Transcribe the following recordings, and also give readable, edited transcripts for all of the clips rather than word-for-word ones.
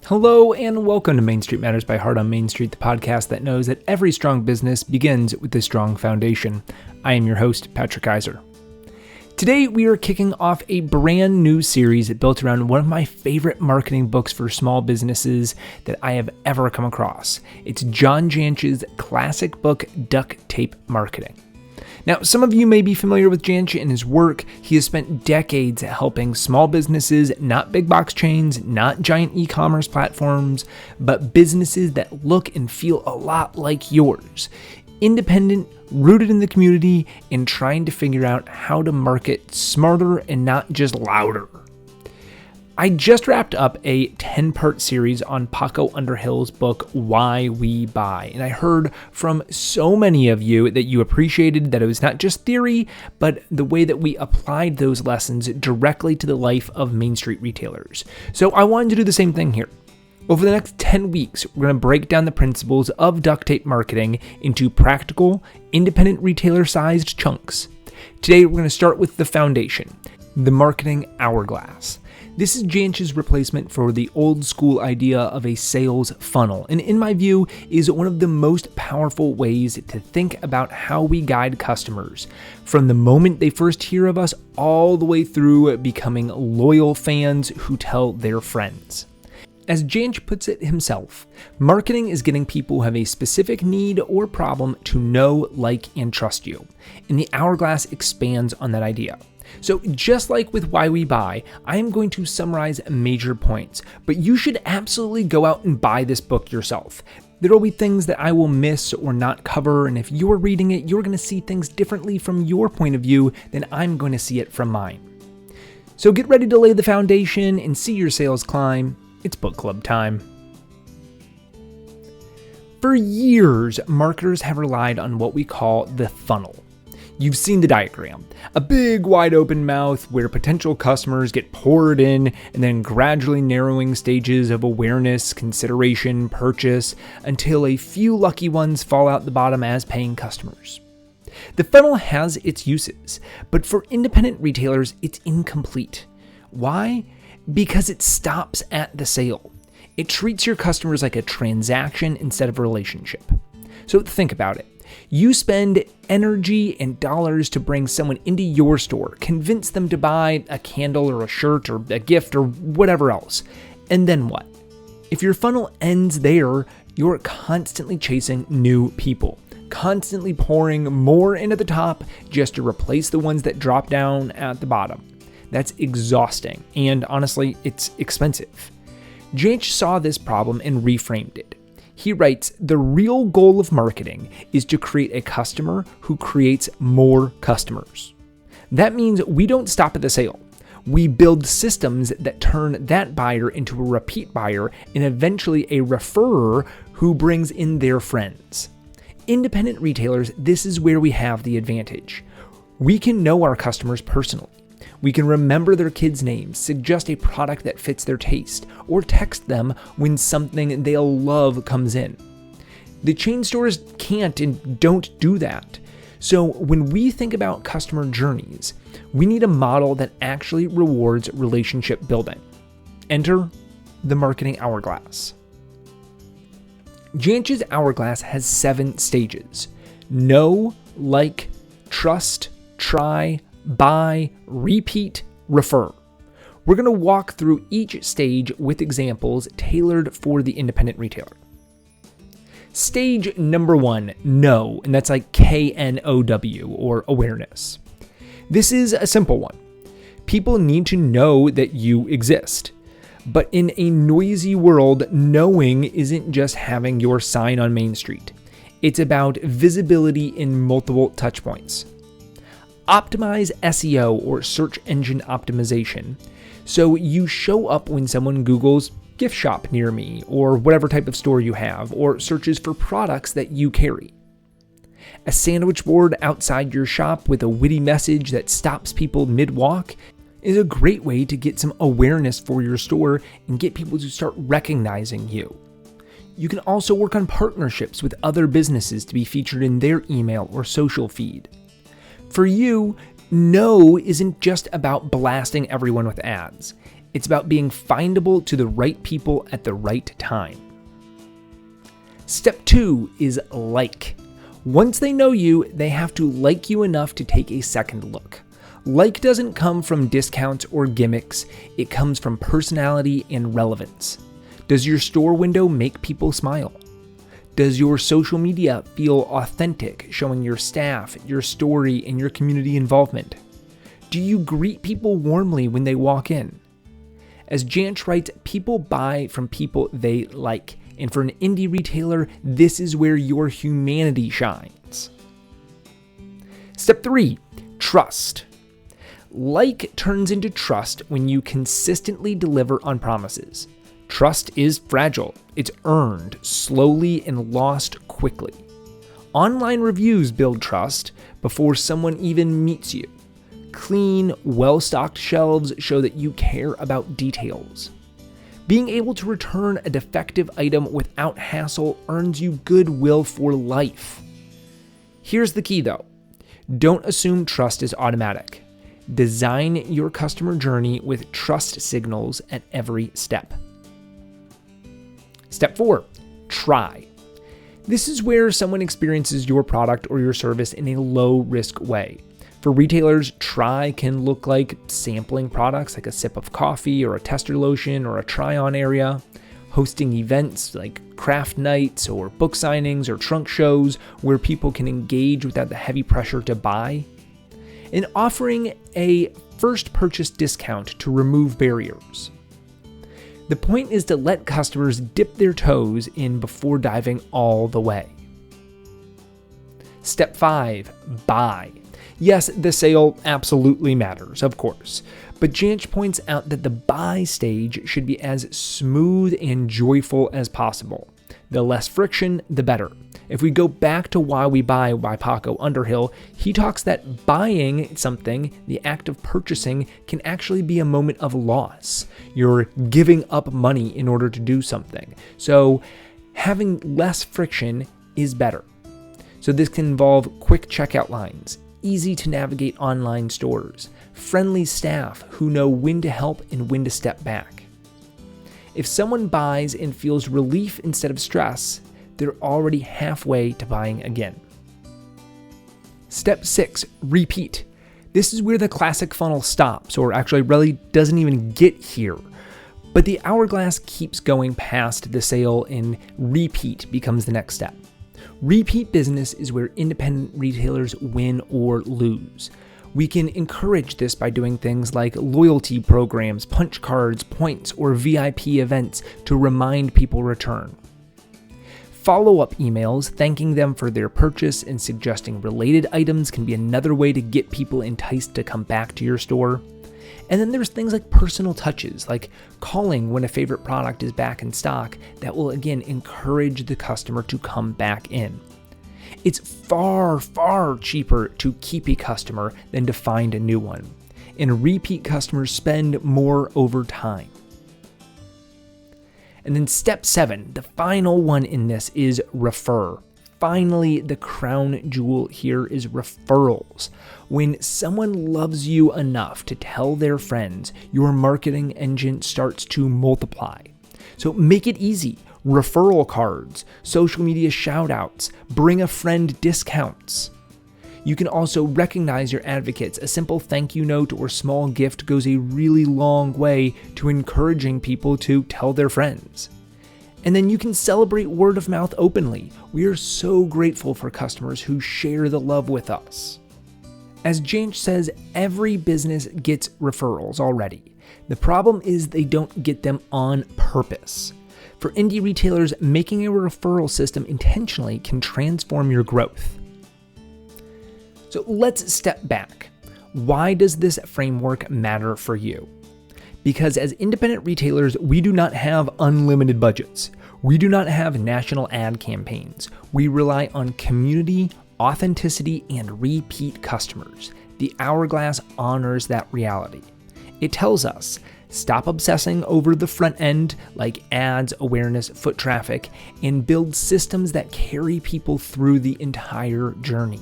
Hello and welcome to Main Street Matters by Heart on Main Street, the podcast that knows that every strong business begins with a strong foundation. I am your host, Patrick Keiser. Today, we are kicking off a brand new series built around one of my favorite marketing books for small businesses that I have ever come across. It's John Jantsch's classic book, Duct Tape Marketing. Now, some of you may be familiar with Jantsch and his work. He has spent decades helping small businesses, not big box chains, not giant e-commerce platforms, but businesses that look and feel a lot like yours. Independent, rooted in the community, and trying to figure out how to market smarter and not just louder. I just wrapped up a 10-part series on Paco Underhill's book, Why We Buy, and I heard from so many of you that you appreciated that it was not just theory, but the way that we applied those lessons directly to the life of Main Street retailers. So I wanted to do the same thing here. Over the next 10 weeks, we're going to break down the principles of duct tape marketing into practical, independent retailer-sized chunks. Today, we're going to start with the foundation, the Marketing Hourglass. This is Jantsch's replacement for the old school idea of a sales funnel, and in my view, is one of the most powerful ways to think about how we guide customers, from the moment they first hear of us all the way through becoming loyal fans who tell their friends. As Jantsch puts it himself, marketing is getting people who have a specific need or problem to know, like, and trust you, and the Hourglass expands on that idea. So just like with Why We Buy, I am going to summarize major points, but you should absolutely go out and buy this book yourself. There will be things that I will miss or not cover, and if you're reading it, you're going to see things differently from your point of view than I'm going to see it from mine. So get ready to lay the foundation and see your sales climb. It's book club time. For years, marketers have relied on what we call the funnel. You've seen the diagram, a big wide open mouth where potential customers get poured in and then gradually narrowing stages of awareness, consideration, purchase, until a few lucky ones fall out the bottom as paying customers. The funnel has its uses, but for independent retailers, it's incomplete. Why? Because it stops at the sale. It treats your customers like a transaction instead of a relationship. So think about it. You spend energy and dollars to bring someone into your store, convince them to buy a candle or a shirt or a gift or whatever else. And then what? If your funnel ends there, you're constantly chasing new people, constantly pouring more into the top just to replace the ones that drop down at the bottom. That's exhausting, and honestly, it's expensive. Jantsch saw this problem and reframed it. He writes, the real goal of marketing is to create a customer who creates more customers. That means we don't stop at the sale. We build systems that turn that buyer into a repeat buyer and eventually a referrer who brings in their friends. Independent retailers, this is where we have the advantage. We can know our customers personally. We can remember their kids' names, suggest a product that fits their taste, or text them when something they'll love comes in. The chain stores can't and don't do that. So when we think about customer journeys, we need a model that actually rewards relationship building. Enter the Marketing Hourglass. Jantsch's Hourglass has 7 stages: know, like, trust, try, buy, repeat, refer. We're going to walk through each stage with examples tailored for the independent retailer. Stage number 1, know, and that's like KNOW or awareness. This is a simple one. People need to know that you exist. But in a noisy world, knowing isn't just having your sign on Main Street. It's about visibility in multiple touchpoints. Optimize SEO or search engine optimization so you show up when someone Googles gift shop near me or whatever type of store you have, or searches for products that you carry. A sandwich board outside your shop with a witty message that stops people mid-walk is a great way to get some awareness for your store and get people to start recognizing you. You can also work on partnerships with other businesses to be featured in their email or social feed. For you, no isn't just about blasting everyone with ads. It's about being findable to the right people at the right time. Step 2 is like. Once they know you, they have to like you enough to take a second look. Like doesn't come from discounts or gimmicks, it comes from personality and relevance. Does your store window make people smile? Does your social media feel authentic, showing your staff, your story, and your community involvement? Do you greet people warmly when they walk in? As Jantsch writes, people buy from people they like. And for an indie retailer, this is where your humanity shines. Step 3, trust. Like turns into trust when you consistently deliver on promises. Trust is fragile. It's earned slowly and lost quickly. Online reviews build trust before someone even meets you. Clean, well-stocked shelves show that you care about details. Being able to return a defective item without hassle earns you goodwill for life. Here's the key though. Don't assume trust is automatic. Design your customer journey with trust signals at every step. Step 4, try. This is where someone experiences your product or your service in a low-risk way. For retailers, try can look like sampling products like a sip of coffee or a tester lotion or a try-on area, hosting events like craft nights or book signings or trunk shows where people can engage without the heavy pressure to buy, and offering a first purchase discount to remove barriers. The point is to let customers dip their toes in before diving all the way. Step 5, buy. Yes, the sale absolutely matters, of course, but Jantsch points out that the buy stage should be as smooth and joyful as possible. The less friction, the better. If we go back to Why We Buy by Paco Underhill, he talks that buying something, the act of purchasing, can actually be a moment of loss. You're giving up money in order to do something. So having less friction is better. So this can involve quick checkout lines, easy to navigate online stores, friendly staff who know when to help and when to step back. If someone buys and feels relief instead of stress, they're already halfway to buying again. Step 6, repeat. This is where the classic funnel stops, or actually really doesn't even get here. But the hourglass keeps going past the sale and repeat becomes the next step. Repeat business is where independent retailers win or lose. We can encourage this by doing things like loyalty programs, punch cards, points, or VIP events to remind people return. Follow-up emails thanking them for their purchase and suggesting related items can be another way to get people enticed to come back to your store. And then there's things like personal touches, like calling when a favorite product is back in stock, that will again encourage the customer to come back in. It's far, far cheaper to keep a customer than to find a new one. And repeat customers spend more over time. And then step 7, the final one in this, is refer. Finally, the crown jewel here is referrals. When someone loves you enough to tell their friends, your marketing engine starts to multiply. So make it easy. Referral cards, social media shoutouts, bring a friend discounts. You can also recognize your advocates. A simple thank you note or small gift goes a really long way to encouraging people to tell their friends. And then you can celebrate word of mouth openly. We are so grateful for customers who share the love with us. As Jantsch says, every business gets referrals already. The problem is they don't get them on purpose. For indie retailers, making a referral system intentionally can transform your growth. So let's step back. Why does this framework matter for you? Because as independent retailers, we do not have unlimited budgets. We do not have national ad campaigns. We rely on community, authenticity, and repeat customers. The Hourglass honors that reality. It tells us, stop obsessing over the front end like ads, awareness, foot traffic, and build systems that carry people through the entire journey.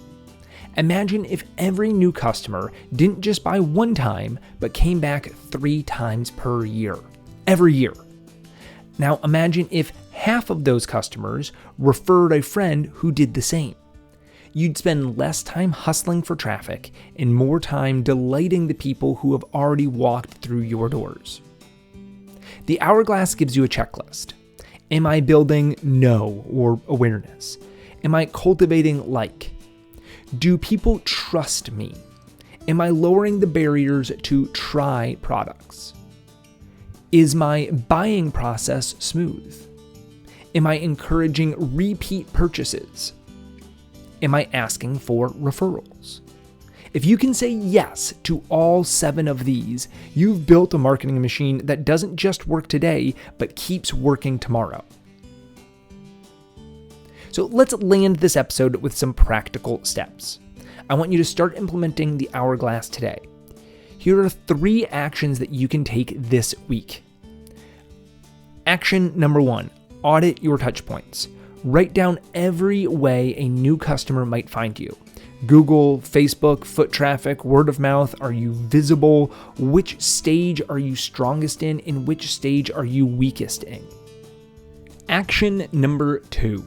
Imagine if every new customer didn't just buy one time, but came back 3 times per year, every year. Now imagine if half of those customers referred a friend who did the same. You'd spend less time hustling for traffic and more time delighting the people who have already walked through your doors. The Hourglass gives you a checklist. Am I building know or awareness? Am I cultivating like? Do people trust me? Am I lowering the barriers to try products? Is my buying process smooth? Am I encouraging repeat purchases? Am I asking for referrals? If you can say yes to all 7 of these, you've built a marketing machine that doesn't just work today, but keeps working tomorrow. So let's land this episode with some practical steps. I want you to start implementing the Hourglass today. Here are 3 actions that you can take this week. Action number 1, audit your touchpoints. Write down every way a new customer might find you. Google, Facebook, foot traffic, word of mouth. Are you visible? Which stage are you strongest in, and which stage are you weakest in? Action number 2,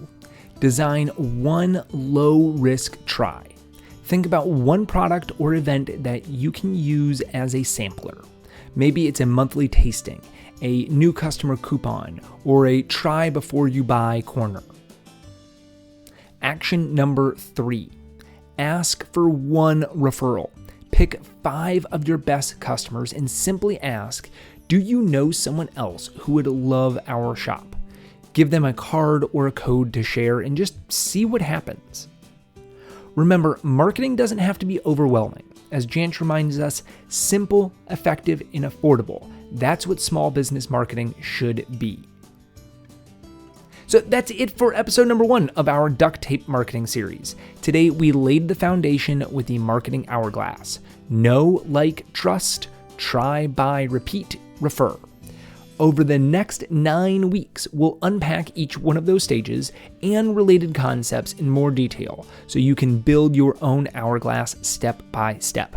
design one low-risk try. Think about one product or event that you can use as a sampler. Maybe it's a monthly tasting, a new customer coupon, or a try before you buy corner. Action number 3, ask for one referral. Pick 5 of your best customers and simply ask, do you know someone else who would love our shop? Give them a card or a code to share and just see what happens. Remember, marketing doesn't have to be overwhelming. As Jantsch reminds us, simple, effective, and affordable. That's what small business marketing should be. So that's it for episode number 1 of our Duct Tape Marketing series. Today, we laid the foundation with the Marketing Hourglass. Know, like, trust, try, buy, repeat, refer. Over the next 9 weeks, we'll unpack each one of those stages and related concepts in more detail so you can build your own Hourglass step by step.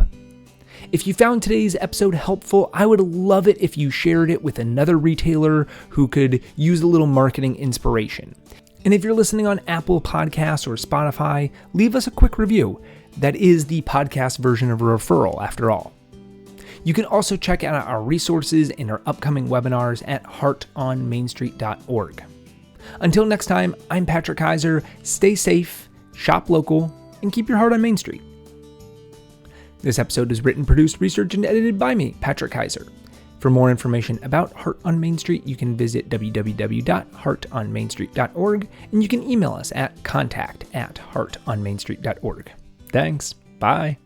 If you found today's episode helpful, I would love it if you shared it with another retailer who could use a little marketing inspiration. And if you're listening on Apple Podcasts or Spotify, leave us a quick review. That is the podcast version of a referral, after all. You can also check out our resources and our upcoming webinars at heartonmainstreet.org. Until next time, I'm Patrick Keiser. Stay safe, shop local, and keep your heart on Main Street. This episode is written, produced, researched, and edited by me, Patrick Keiser. For more information about Heart on Main Street, you can visit www.heartonmainstreet.org, and you can email us at contact@heartonmainstreet.org. Thanks. Bye.